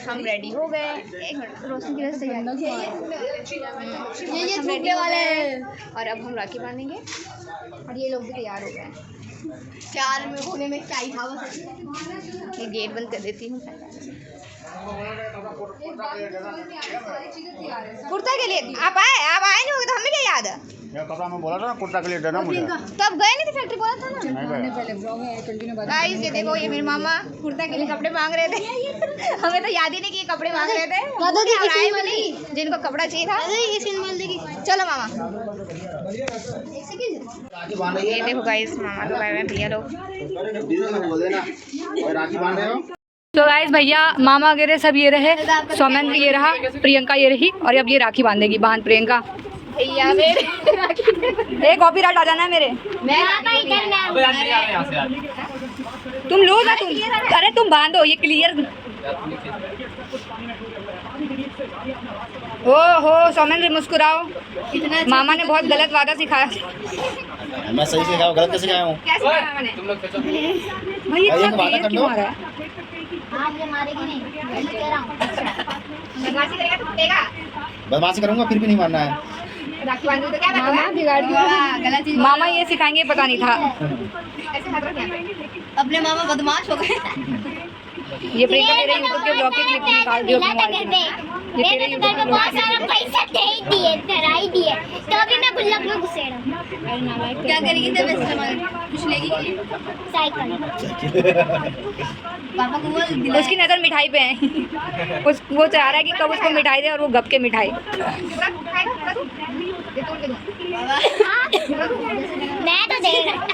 हम रेडी हो गए। एक मिनट रोशनी की वजह से ये छूटने वाले हैं। और अब हम राखी बांधेंगे और ये लोग भी तैयार हो गए। चार में होने में क्या ही था बस। ये गेट बंद कर देती हूँ। कुर्ता के लिए आप आए नहीं होगे तो हमें क्या याद है? कपड़ा में बोला था ना कुर्ता के लिए देना मुझे। तब गए नहीं थे फैक्ट्री, बोला था ना। गाइस ये देखो, ये मेरे मामा कुर्ता के लिए कपड़े मांग रहे थे। हमें तो याद ही नहीं कि ये कपड़े मांग रहे थे। जिनको कपड़ा चाहिए था। चलो मामा। ये देखो गाइस, मामा लोग आए हुए हैं, भैया लोग। तो गाइस भैया मामा वगैरह सब ये रहे, सौमेंद्र ये रहा, प्रियंका ये रही और अब ये राखी बांधेगी। बांध प्रियंका। भैया मेरे कॉपीराइट आ जाना है मेरे। तुम लो ना तुम। अरे तुम बांधो ये क्लियर। हो सौमेंद्र मुस्कुराओ। मामा ने बहुत गलत वादा सिखाया। मैं सही से गलत कैसे गया हूँ? क्या सिखाया मैंने? भैया तेज क्यों आ रहा है? बदमाशी करूँगा फिर भी नहीं मानना है। राखी बांधो तो क्या बिगाड़ दिया? गलत चीज मामा ये सिखाएंगे पता नहीं था। ऐसे खतरा क्या है? अपने मामा बदमाश हो गए। ये प्रियंका तेरे यूट्यूब के ब्लॉग के क्लिप निकाल दियो। ये तेरे यूट्यूब के बहुत सारा पैसा दे ही दिए, धराई दिए, तो अभी मैं गुल्लक में घुसे रहा हूँ। क्या करेगी तो वैसे कुछ लेगी साइकिल। पापा को बोल उसकी नज़र मिठाई पे है। वो चाह रहा है कि कब उसको मिठाई दे और वो गप के मिठाई। मैं तो दे रहा।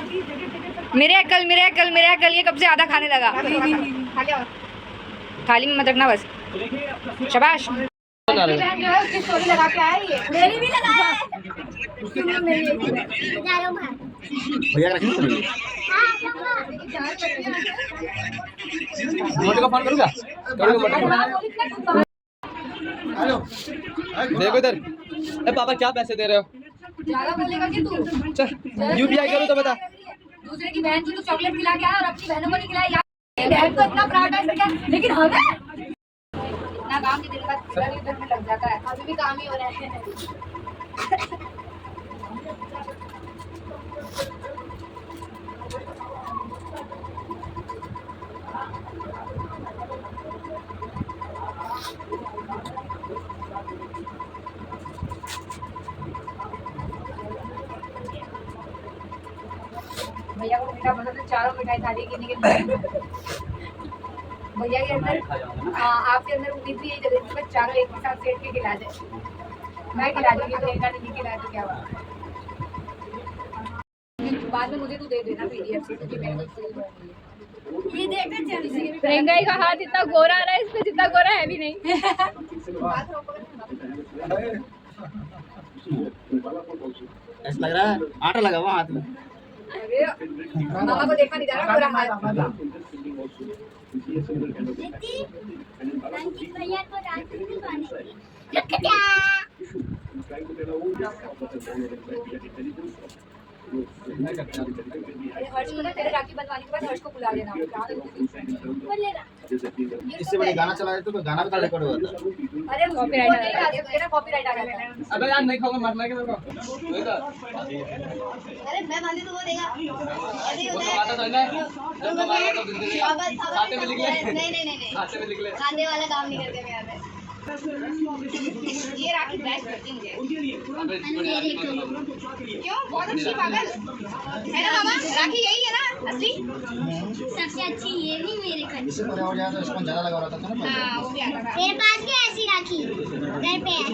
मेरे अकल ये कब से आधा खाने लगा। थाली में मत रखना बस। शाबाश। मेरी लगा के आए ये। मेरी भी लगा है। भैया रखी मोटे का फोन करूँगा। हेलो देखो इधर। पापा क्या पैसे दे रहे हो? ज़्यादा बोलेगा कि तू यूपीआई करूँ तो बता। दूसरे की बहन को तो चॉकलेट खिला के आया और अपनी बहनों को नहीं खिलाया। बहन को इतना प्रायोरिटाइज करके, लेकिन हमें इतना काम के दिन बाद इधर में लग जाता है। अभी भी काम ही हो रहा है। भैया को मीठा पसंद है, चारों मिठाई थाली गिनी के भैया के अंदर आपके अंदर उम्मीद भी यही जगह थी, मैं चारों एक साथ सेट के खिला दे। मैं खिला दूंगी, प्रियंका ने नहीं खिलाया तो क्या हुआ? बाद में मुझे तू दे देना पीडीएफ से, क्योंकि मेरे को ये देखते चल। प्रियंका का हाथ इतना गोरा आ रहा है, इस पे जितना गोरा है भी नहीं। ऐसा लग रहा है आटा लगा हुआ हाथ में। मामा को देखा नहीं जा रहा पूरा हाथ। भैया को राखी दिलवाने हर्ष को ना तेरे राखी बनवाने के बाद हर्ष को बुला लेना। इससे बड़े गाना चला तो गाना भी रिकॉर्ड हुआ था। अरे कॉपीराइट आ कॉपीराइट आ गया। अबे यार नहीं खाऊंगा, मरना है कि मेरे को। अरे मैं बांधी तो वो देगा। ऐसे ही होता है। खाता तो है। खाते में लिख ले। नहीं। खाते में लिख ले। खाने वाला काम नहीं करते मैं यहाँ पे। ये राखी बेस्ट लगती है मुझे। क्यों? बहुत अच्छी पागल है ना मामा? राखी यही है ना असली? सबसे अच्छी ये भी मेरे घर। इससे पहले हो जाए तो इसको ज्यादा लगा रहता था ना। हाँ वो भी आता था। मेरे पास भी ऐसी राखी घर पे है।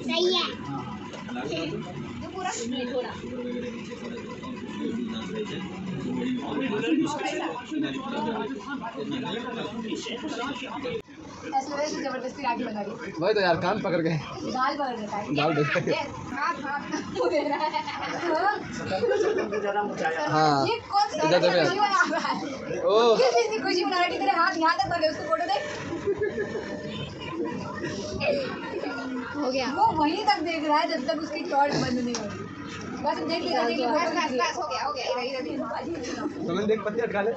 सही है। जो पूरा थोड़ा ऐसे वजह से जबरदस्ती राखी बना दी। वही तो यार कान पकड़ गए। दाल पकड़ देता है। दाल देख के। हाथ वो दे रहा है। हाँ ये कौन सी इधर देखो। खुशी मना रहा है? ओह किस चीज़ की खुशी मना रहा है कि तेरे हाथ यहाँ तक पकड़े? उसको फोटो दे। हो गया। वो वहीं तक देख रहा है जब तक उसकी टॉर्च बंद नहीं होगी। बस देख लिया बस हो गया इधर तुमने देख पत्ती अटका ले।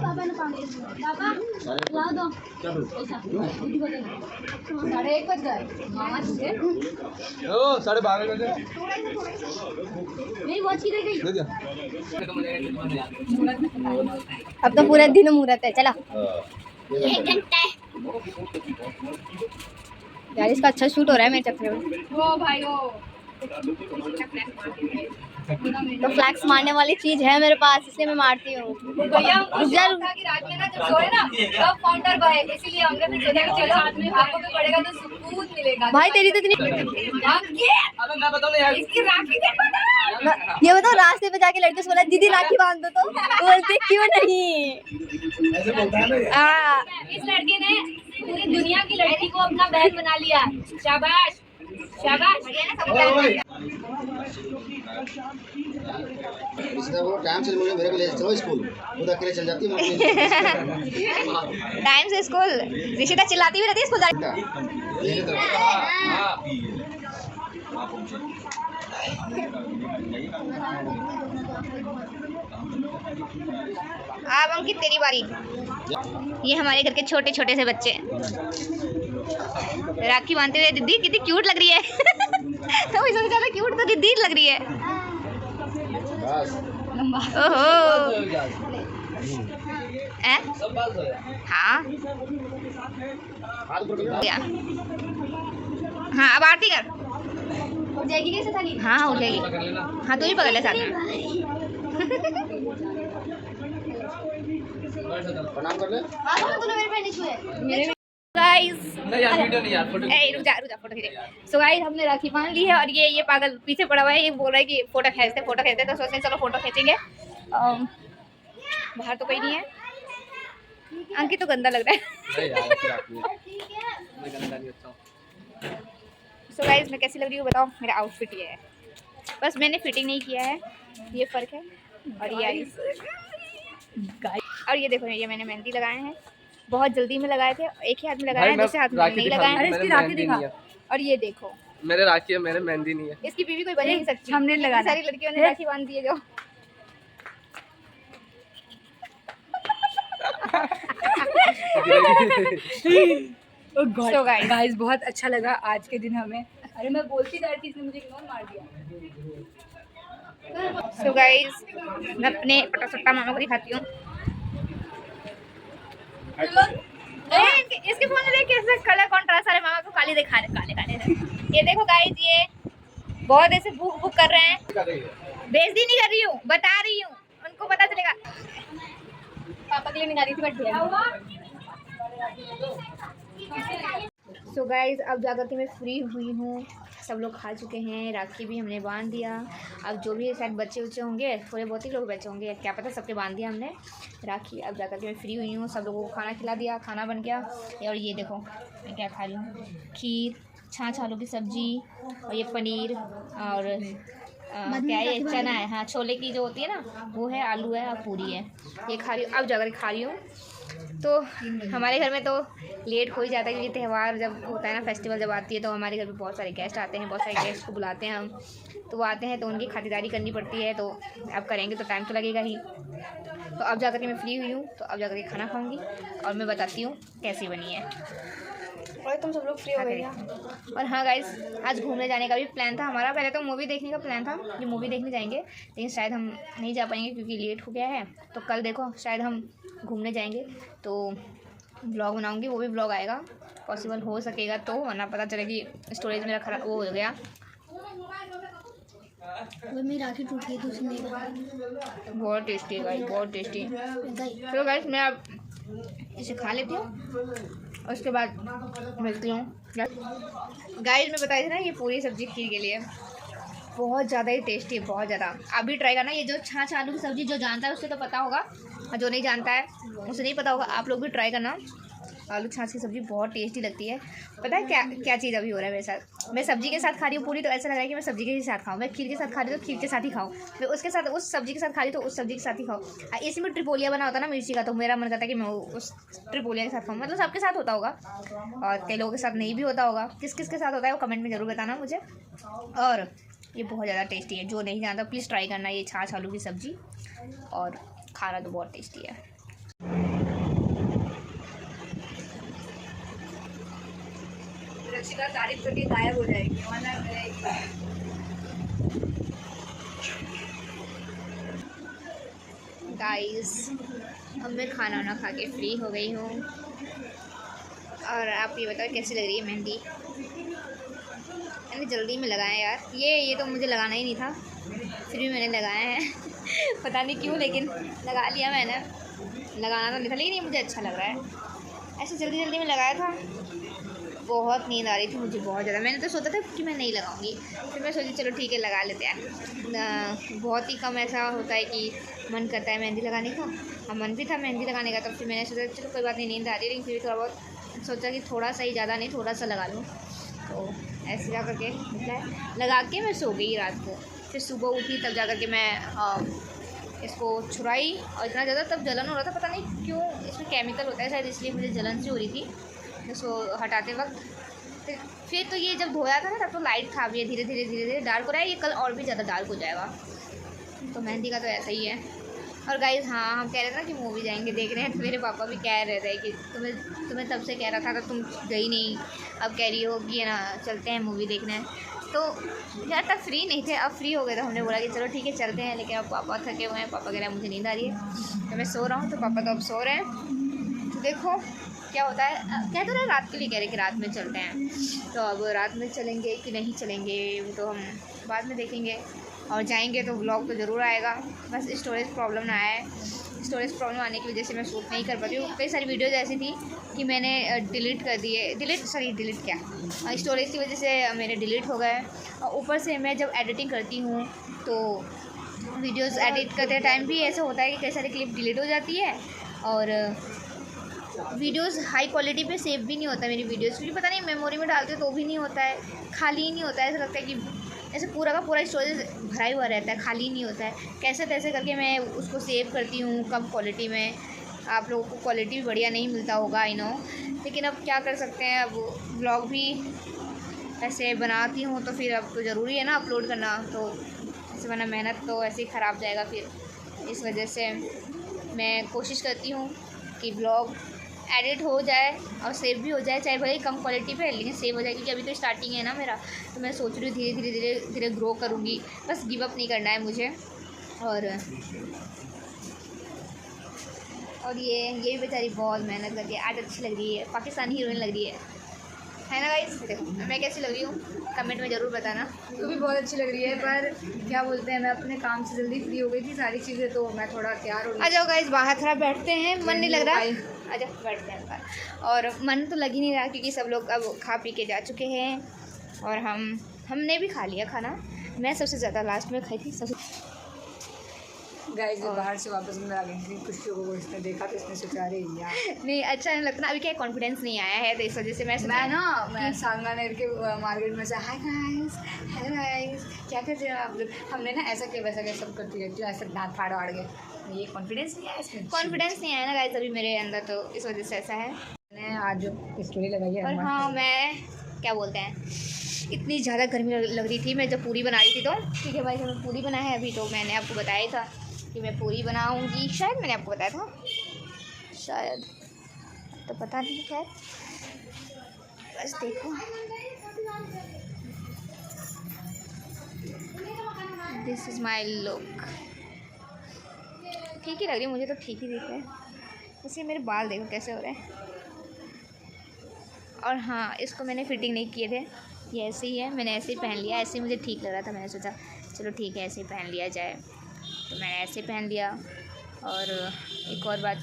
पापा ने पानी पापा ला दो 1:30 बज गए मामा तुझे ओ 12:30 बजे मेरी वॉच किधर गई? दे दिया। अब तो पूरा दिन मुहूर्त है। चला 1 घंटा है। यार इसका अच्छा शूट हो रहा है मेरे चक्कर में। ओ भाई ओ तो फ्लैक्स मारने वाली चीज है मेरे पास, इसलिए मैं मारती हूँ। भैया कि रात में ना जब सोए ना तब फाउंटर बहे, इसीलिए हमने फिर सोचा कि चलो हाथ में आपको भी पड़ेगा तो सुकून मिलेगा। भाई तेरी तो इतनी अबे मैं बताऊं ना यार। इसकी राखी देखो ना। ये बताओ, रास्ते पे जाके लड़के से बोला दीदी राखी बांध दो, तो बोलते क्यों नहीं। ऐसे बोलता है ना ये। इस लड़के ने पूरी दुनिया की लड़की को अपना बहन बना लिया। शाबाश शाबाश। इसका वो टाइम से मुझे मेरे को ले चलो स्कूल, खुद अकेले चल जाती है। टाइम से स्कूल ऋषिता चिल्लाती हुई रहती है स्कूल अब अंकित तेरी बारी। ये हमारे घर के छोटे छोटे से बच्चे राखी बांधते हुए दीदी कितनी क्यूट लग रही है। तो इससे ज्यादा क्यूट तो दीदी लग रही है। ओहो सब बात हो गया। हाँ हाँ अब आरती कर। उठ जाएगी कैसे थाली? हाँ उठेगी। हाँ तू ही पकड़ ले साथ में। प्रणाम कर ले। तूने मेरे पैर नहीं छुए। गाइस नहीं यार वीडियो नहीं यार, फोटो। रुक जा फोटो खींचे। सो गाइस हमने राखी बांध ली है और ये पागल पीछे पड़ा हुआ है। ये बोल रहा है कि फोटो खींचते तो सोचते हैं चलो फोटो खींचेंगे। बाहर तो कोई नहीं है। अंकित तो गंदा लग रहा है। नहीं यार ऐसी बात नहीं है। मैं गंदा नहीं अच्छा हूं। सो गाइस मैं कैसी लग रही हूँ बताओ। मेरा आउटफिट ये है, बस मैंने फिटिंग नहीं किया है, ये फ़र्क है। और ये आई और ये देखो ये मैंने मेहंदी लगाए हैं, बहुत जल्दी में लगाए थे। एक ही हाथ में लगाए हैं, दूसरे हाथ में नहीं लगाए हैं। इसकी राखी दिखा। और ये देखो मेरे राखी है, मेरे मेहंदी नहीं है। इसकी बीवी कोई बन ही नहीं सकती। हमने लगाना सारी लड़कियों ने राखी बांध दी है जो। So guys, गाइस बहुत अच्छा लगा आज के दिन हमें। अरे मैं बोलती जा रही थी, इसने मुझे इग्नोर मार दिया। सो गाइस मैं अपने पटा मामा को दिखाती हूँ। इसके फोन में देख कैसे कलर कॉन्ट्रास्ट सारे मामा को काले दिखा रहे काले। ये देखो गाइस, ये बहुत ऐसे भूख कर रहे हैं। बेइज्जती नहीं कर रही हूँ, बता रही हूँ, उनको पता चलेगा। पापा के लिए निकाली थी बट सो गाइस अब जाकर के मैं फ्री हुई हूँ। सब लोग खा चुके हैं, राखी भी हमने बांध दिया। अब जो भी शायद बच्चे उच्चे होंगे, थोड़े बहुत ही लोग बचे होंगे, क्या पता, सबके बांध दिया हमने राखी। अब जाकर के मैं फ्री हुई हूँ, सब लोगों को खाना खिला दिया, खाना बन गया। और ये देखो मैं क्या खा रही हूँ, खीर, छाछ आलू की सब्जी और ये पनीर और क्या है ये चना है, हाँ छोले की जो होती है ना वो है, आलू है और पूरी है, ये खा रही हूँ। अब जाकर खा रही हूँ। तो हमारे घर में तो लेट हो ही जाता है क्योंकि त्यौहार जब होता है ना, फेस्टिवल जब आती है तो हमारे घर में बहुत सारे गेस्ट आते हैं, बहुत सारे गेस्ट को बुलाते हैं हम, तो वो आते हैं तो उनकी खातिरदारी करनी पड़ती है। तो अब करेंगे तो टाइम तो लगेगा ही। तो अब जाकर के मैं फ्री हुई हूँ, तो अब जाकर के खाना खाऊंगी और मैं बताती हूँ कैसी बनी है। और तुम सब लोग फ्री हो गए। और हाँ गाइस, आज घूमने जाने का भी प्लान था हमारा। पहले तो मूवी देखने का प्लान था कि मूवी देखने जाएंगे, लेकिन शायद हम नहीं जा पाएंगे क्योंकि लेट हो गया है। तो कल देखो शायद हम घूमने जाएंगे तो ब्लॉग बनाऊंगी, वो भी ब्लॉग आएगा, पॉसिबल हो सकेगा तो, वरना पता चले कि स्टोरेज मेरा खराब वो हो गया। मेरी राखी टूट गई दूसरी। बहुत टेस्टी है गाइस, बहुत टेस्टी। तो गाइस मैं अब इसे खा लेती हूँ और उसके बाद मिलती हूँ। गाइस मैं बताई थी ना ये पूरी सब्जी खीर के लिए बहुत ज़्यादा ही टेस्टी है, बहुत ज़्यादा। आप भी ट्राई करना। ये जो छाछ आलू की सब्ज़ी जो जानता है उससे तो पता होगा, और जो नहीं जानता है उसे नहीं पता होगा। आप लोग भी ट्राई करना, आलू छाछ की सब्ज़ी बहुत टेस्टी लगती है। पता है क्या क्या चीज़ अभी हो रहा है मेरे साथ, मैं सब्जी के साथ खा रही हूँ पूरी, तो ऐसा लग रहा है कि मैं सब्जी के साथ खाऊँ, मैं खीर के साथ खा रही हूँ तो खीर के साथ ही खाऊँ, मैं उसके साथ उस सब्जी के साथ खा रही तो उस सब्जी के साथ ही खाऊँ। इसी में ट्रिपोलिया बना होता ना मिर्ची का, तो मेरा मन करता है कि मैं उस ट्रिपोलिया के साथ खाऊँ। मतलब सबके साथ होता होगा और कई लोगों के साथ नहीं भी होता होगा। किस किस के साथ होता है वो कमेंट में ज़रूर बताना मुझे। और ये बहुत ज़्यादा टेस्टी है, जो नहीं जानता प्लीज़ ट्राई करना ये छाछ आलू की सब्ज़ी, और खाना तो बहुत टेस्टी है। रक्षिता तारीफ करके गायब हो जाएगी, गाइस अब मैं खाना वाना खा के फ्री हो गई हूँ। और आप ये बताओ कैसी लग रही है मेहंदी? मैंने जल्दी में लगाया यार, ये तो मुझे लगाना ही नहीं था, फिर भी मैंने लगाया है पता नहीं क्यों, लेकिन लगा लिया मैंने। लगाना तो नहीं था लेकिन ये मुझे अच्छा लग रहा है, ऐसे जल्दी जल्दी में लगाया था। बहुत नींद आ रही थी मुझे बहुत ज़्यादा, मैंने तो सोचा था कि मैं नहीं लगाऊंगी, फिर मैं सोची चलो ठीक है लगा लेते हैं। बहुत ही कम ऐसा होता है कि मन करता है मेहंदी लगाने का, और मन भी था मेहंदी लगाने का, तो फिर मैंने सोचा चलो कोई बात नहीं, नींद आ रही है लेकिन फिर भी थोड़ा बहुत सोचा कि थोड़ा सा ही, ज़्यादा नहीं थोड़ा सा लगा लूँ। तो ऐसे जा करके मतलब लगा के मैं सो गई रात को। फिर सुबह उठी तब जा कर के मैं इसको छुड़ाई, और इतना ज़्यादा तब जलन हो रहा था, पता नहीं क्यों, इसमें केमिकल होता है शायद, इसलिए मुझे जलन सी हो रही थी इसको हटाते वक्त। फिर तो ये जब धोया था ना तब तो लाइट था, भी धीरे धीरे धीरे धीरे डार्क हो रहा है, ये कल और भी ज़्यादा डार्क हो जाएगा। तो मेहंदी का तो ऐसा ही है। और गाइस हाँ, हम कह रहे थे ना कि मूवी जाएंगे देख रहे हैं, तो मेरे पापा भी कह रहे थे कि तुम्हें तब से कह रहा था तो तुम गई नहीं, अब कह रही हो कि ना चलते हैं मूवी देखने। तो यार तब फ्री नहीं थे, अब फ्री हो गए तो हमने बोला कि चलो ठीक है चलते हैं, लेकिन अब पापा थके हुए हैं, पापा कह रहे हैं मुझे नींद आ रही है, तो मैं सो रहा हूँ, तो पापा तो अब सो रहे हैं। तो देखो क्या होता है, कह तो रहे रात के लिए कह रहे कि रात में चलते हैं, तो अब रात में चलेंगे कि नहीं चलेंगे वो तो हम बाद में देखेंगे, और जाएंगे तो व्लॉग तो ज़रूर आएगा। बस स्टोरेज प्रॉब्लम ना आए, स्टोरेज प्रॉब्लम आने की वजह से मैं शूट नहीं कर पाती हूँ। कई सारी वीडियोज़ ऐसी थी कि मैंने डिलीट कर दिए, डिलीट क्या, स्टोरेज की वजह से मेरे डिलीट हो गए। और ऊपर से मैं जब एडिटिंग करती हूँ तो वीडियोज़ एडिट करते टाइम भी ऐसा होता है कि कई सारी क्लिप डिलीट हो जाती है, और वीडियोस हाई क्वालिटी पे सेव भी नहीं होता मेरी वीडियोस, क्योंकि पता नहीं मेमोरी में डालते तो भी नहीं होता है, खाली ही नहीं होता है, ऐसा लगता है कि ऐसे पूरा का पूरा स्टोरेज भरा ही हुआ रहता है, खाली नहीं होता है। कैसे तैसे करके मैं उसको सेव करती हूँ कम क्वालिटी में, आप लोगों को क्वालिटी भी बढ़िया नहीं मिलता होगा आई नो, लेकिन अब क्या कर सकते हैं, अब व्लॉग भी ऐसे बनाती हूँ तो फिर अब तो ज़रूरी है ना अपलोड करना, तो ऐसे वरना मेहनत तो ऐसे ही ख़राब जाएगा फिर। इस वजह से मैं कोशिश करती हूँ कि व्लॉग एडिट हो जाए और सेव भी हो जाए, चाहे भले कम क्वालिटी पे, लेकिन सेव हो जाए, क्योंकि अभी तो स्टार्टिंग है ना मेरा, तो मैं सोच रही हूँ धीरे धीरे धीरे धीरे ग्रो करूँगी, बस गिव अप नहीं करना है मुझे। और ये भी बेचारी बहुत मेहनत करती है, आज अच्छी लग रही है, पाकिस्तानी हीरोइन लग रही है ना गाइस? देखो मैं कैसी लग रही हूँ कमेंट में ज़रूर बताना। तो भी बहुत अच्छी लग रही है, पर क्या बोलते हैं, मैं अपने काम से जल्दी फ्री हो गई थी सारी चीज़ें, तो मैं थोड़ा तैयार हो गई। आ जाओ गाइस बाहर थोड़ा बैठते हैं, मन नहीं लग रहा, आ जाओ बैठते हैं बाहर। और मन तो लग ही नहीं रहा क्योंकि सब लोग अब खा पी के जा चुके हैं, और हमने भी खा लिया खाना, मैं सबसे ज़्यादा लास्ट में खाई थी सबसे। गाइस बाहर से वापस अंदर आ गई थी, कुछ लोगों को इसने देखा तो इसने सोचा अरे यार नहीं अच्छा नहीं लगता ना, अभी क्या कॉन्फिडेंस नहीं आया है, तो इस वजह से मैं सांगानेर के मार्केट में से हाय गाइस हेलो गाइस क्या कर रहे हो आप लोग, हमने ना ऐसा किया वैसा क्या सब करती रहती है, ऐसा दांत फाड़ वाड़ के, ये कॉन्फिडेंस नहीं आया इसमें, कॉन्फिडेंस नहीं आया ना गाइस अभी मेरे अंदर, तो इस वजह से ऐसा है। मैंने आज जो स्टोरी लगाई है। और हाँ मैं क्या बोलते हैं, इतनी ज़्यादा गर्मी लग रही थी, मैं जब पूरी बना रही थी तो ठीक है भाई जब मैं पूरी बना है अभी, तो मैंने आपको बताया था कि मैं पूरी बनाऊंगी, शायद मैंने आपको बताया था, शायद तो पता नहीं, खैर बस देखो दिस इज़ माई लुक, ठीक ही लग रही है मुझे, तो ठीक ही दिख रहा है। वैसे मेरे बाल देखो कैसे हो रहे हैं, और हाँ इसको मैंने फिटिंग नहीं किए थे, ये ऐसे ही है, मैंने ऐसे ही पहन लिया, ऐसे ही मुझे ठीक लग रहा था, मैंने सोचा चलो ठीक है ऐसे ही पहन लिया जाए, तो मैंने ऐसे पहन लिया। और एक और बात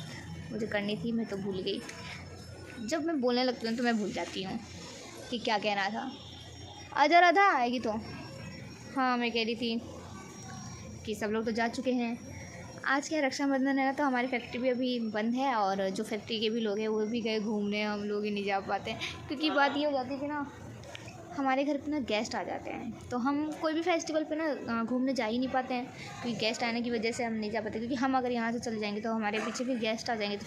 मुझे करनी थी, मैं तो भूल गई, जब मैं बोलने लगती हूँ तो मैं भूल जाती हूँ कि क्या कहना था। आजा राधा आएगी तो, हाँ मैं कह रही थी कि सब लोग तो जा चुके हैं, आज क्या रक्षाबंधन है ना, तो हमारी फैक्ट्री भी अभी बंद है और जो फैक्ट्री के भी लोग हैं वो भी गए घूमने, हम लोग ही नहीं जा पाते हैं क्योंकि बात ये हो जाती है कि ना हमारे घर पे ना गेस्ट आ जाते हैं, तो हम कोई भी फेस्टिवल पे ना घूमने जा ही नहीं पाते हैं क्योंकि गेस्ट आने की वजह से हम नहीं जा पाते, क्योंकि हम अगर यहाँ से चले जाएंगे तो हमारे पीछे फिर गेस्ट आ जाएंगे, तो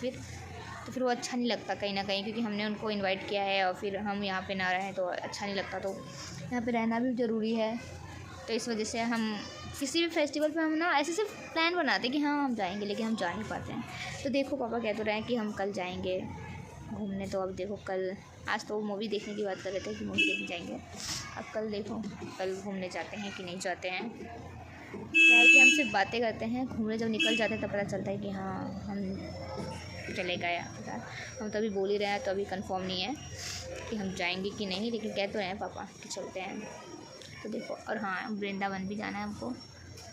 फिर वो अच्छा नहीं लगता कहीं ना कहीं, क्योंकि हमने उनको इनवाइट किया है और फिर हम यहाँ पे ना रहें तो अच्छा नहीं लगता। तो यहाँ पे रहना भी ज़रूरी है, तो इस वजह से हम किसी भी फेस्टिवल पे हम ना ऐसे सिर्फ प्लान बनाते हैं कि हाँ हम जाएंगे, लेकिन हम जा नहीं पाते हैं। तो देखो पापा कह तो रहे हैं कि हम कल जाएंगे घूमने, तो अब देखो कल, आज तो मूवी देखने की बात कर रहे थे कि मूवी देखने जाएंगे, अब कल देखो कल घूमने जाते हैं कि नहीं जाते हैं। क्या है कि हम सिर्फ बातें करते हैं, घूमने जब निकल जाते हैं तब पता चलता है कि हाँ हम चले गए। हम तो अभी बोल ही रहे हैं, तो अभी कंफर्म नहीं है कि हम जाएंगे कि नहीं, लेकिन कह तो रहे हैं पापा कि चलते हैं। तो देखो, और हाँ वृंदावन भी जाना है हमको,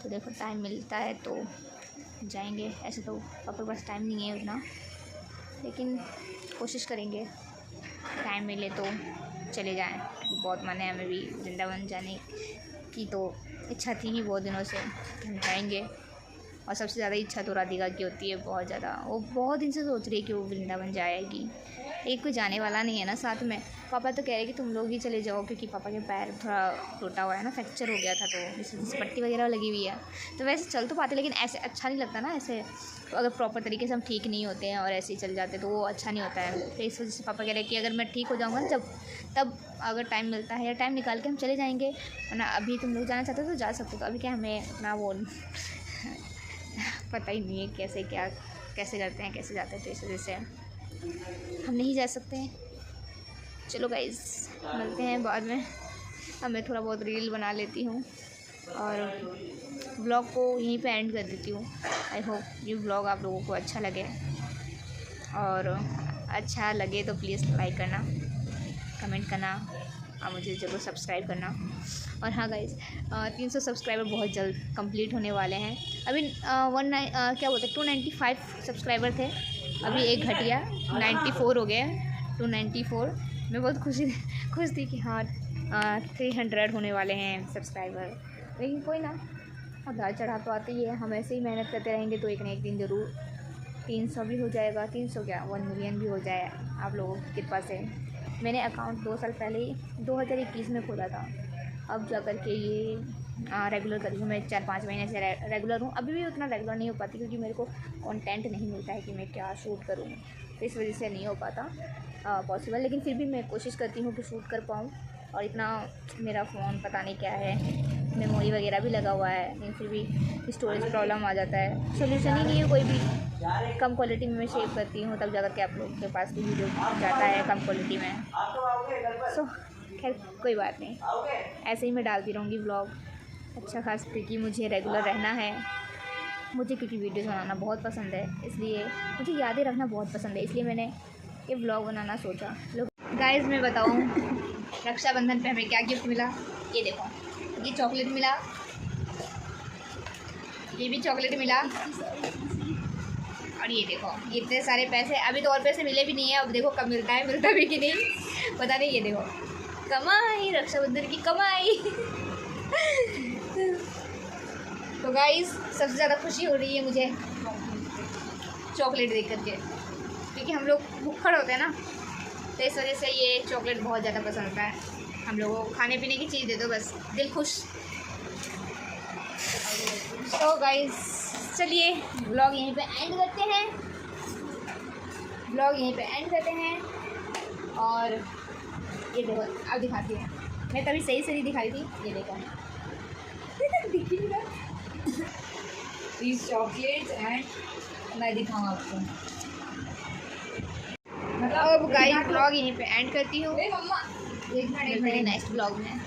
तो देखो टाइम मिलता है तो जाएंगे। ऐसे तो पापा के पास टाइम नहीं है उतना, लेकिन कोशिश करेंगे टाइम मिले तो चले जाएं। बहुत मन है हमें भी वृंदावन जाने की, तो इच्छा थी ही बहुत दिनों से हम जाएंगे। और सबसे ज़्यादा इच्छा तो राधिका की होती है, बहुत ज़्यादा, वो बहुत दिन से सोच रही है कि वो वृंदावन जाएगी। एक कोई जाने वाला नहीं है ना साथ में। पापा तो कह रहे कि तुम लोग ही चले जाओ, क्योंकि पापा के पैर थोड़ा टूटा हुआ है ना, फ्रैक्चर हो गया था, तो जैसे पट्टी वगैरह लगी हुई है, तो वैसे चल तो पाते, लेकिन ऐसे अच्छा नहीं लगता ना। ऐसे तो अगर प्रॉपर तरीके से हम ठीक नहीं होते हैं और ऐसे ही चल जाते तो वो अच्छा नहीं होता है। तो इस वजह से पापा कह रहे हैं कि अगर मैं ठीक हो जाऊँगा ना तब अगर टाइम मिलता है या टाइम निकाल के हम चले जाएंगे, वरना अभी तुम लोग जाना चाहते हो तो जा सकते हो। तो अभी क्या हमें अपना वो पता ही नहीं है कैसे करते हैं, कैसे जाते हैं, तो इस वजह से हम नहीं जा सकते हैं। चलो गाइस, मिलते हैं बाद में। अब मैं थोड़ा बहुत रील बना लेती हूँ और ब्लॉग को यहीं पे एंड कर देती हूँ। आई होप ये ब्लॉग आप लोगों को अच्छा लगे, और अच्छा लगे तो प्लीज़ लाइक करना, कमेंट करना और मुझे ज़रूर सब्सक्राइब करना। और हाँ गाइस, 300 सब्सक्राइबर बहुत जल्द कंप्लीट होने वाले हैं। अभी 295 सब्सक्राइबर थे, अभी एक घटिया 94 हो गए, 294। मैं बहुत खुश थी कि हाँ 300 होने वाले हैं सब्सक्राइबर, लेकिन कोई ना, उतार चढ़ाव तो आते ही है। हम ऐसे ही मेहनत करते रहेंगे तो एक ना एक दिन ज़रूर 300 भी हो जाएगा, 300 क्या 1 मिलियन भी हो जाए आप लोगों की कृपा से। मैंने अकाउंट 2 साल पहले ही 2021 में खोला था, अब जा कर के ये रेगुलर कर रही हूँ। मैं 4-5 महीने से रेगुलर हूँ। अभी भी उतना रेगुलर नहीं हो पाती क्योंकि मेरे को कंटेंट नहीं मिलता है कि मैं क्या शूट करूँ, तो इस वजह से नहीं हो पाता पॉसिबल, लेकिन फिर भी मैं कोशिश करती हूँ कि शूट कर पाऊँ। और इतना मेरा फ़ोन पता नहीं क्या है, मेमोरी वगैरह भी लगा हुआ है, लेकिन फिर भी स्टोरेज प्रॉब्लम आ जाता है। सोल्यूशन ही नहीं है कोई भी। कम क्वालिटी में मैं सेव करती हूँ, तब जाकर के आप लोगों के पास भी वीडियो जाता है कम क्वालिटी में। सो खैर कोई बात नहीं, ऐसे ही मैं डालती रहूँगी व्लॉग अच्छा खास, क्योंकि मुझे रेगुलर रहना है। मुझे क्योंकि वीडियोज़ बनाना बहुत पसंद है, इसलिए मुझे यादें रखना बहुत पसंद है, इसलिए मैंने ये व्लॉग बनाना सोचा। लोग गाइस, मैं बताऊँ रक्षाबंधन पे हमें क्या गिफ्ट मिला। ये देखो, ये चॉकलेट मिला, ये भी चॉकलेट मिला, और ये देखो ये इतने सारे पैसे। अभी तो और पैसे मिले भी नहीं है, अब देखो कब मिलता है, मिलता भी कि नहीं पता नहीं। ये देखो कमाई, रक्षाबंधन की कमाई। तो गाइस, सबसे ज़्यादा खुशी हो रही है मुझे चॉकलेट देख करके, क्योंकि हम लोग भूखड़ होते हैं ना, तो इस वजह से ये चॉकलेट बहुत ज़्यादा पसंद आता है हम लोगों को। खाने पीने की चीज़ दे दो बस, दिल खुश। तो गाइस चलिए ब्लॉग यहीं पे एंड करते हैं, और ये देखो अब दिखाती हूँ। मैं तभी सही से नहीं दिखाई थी, ये देखो these chocolates and मैं दिखाऊँ आपको। अब गाइस ब्लॉग यहीं पे एंड करती हूँ। मम्मा नेक्स्ट ब्लॉग में।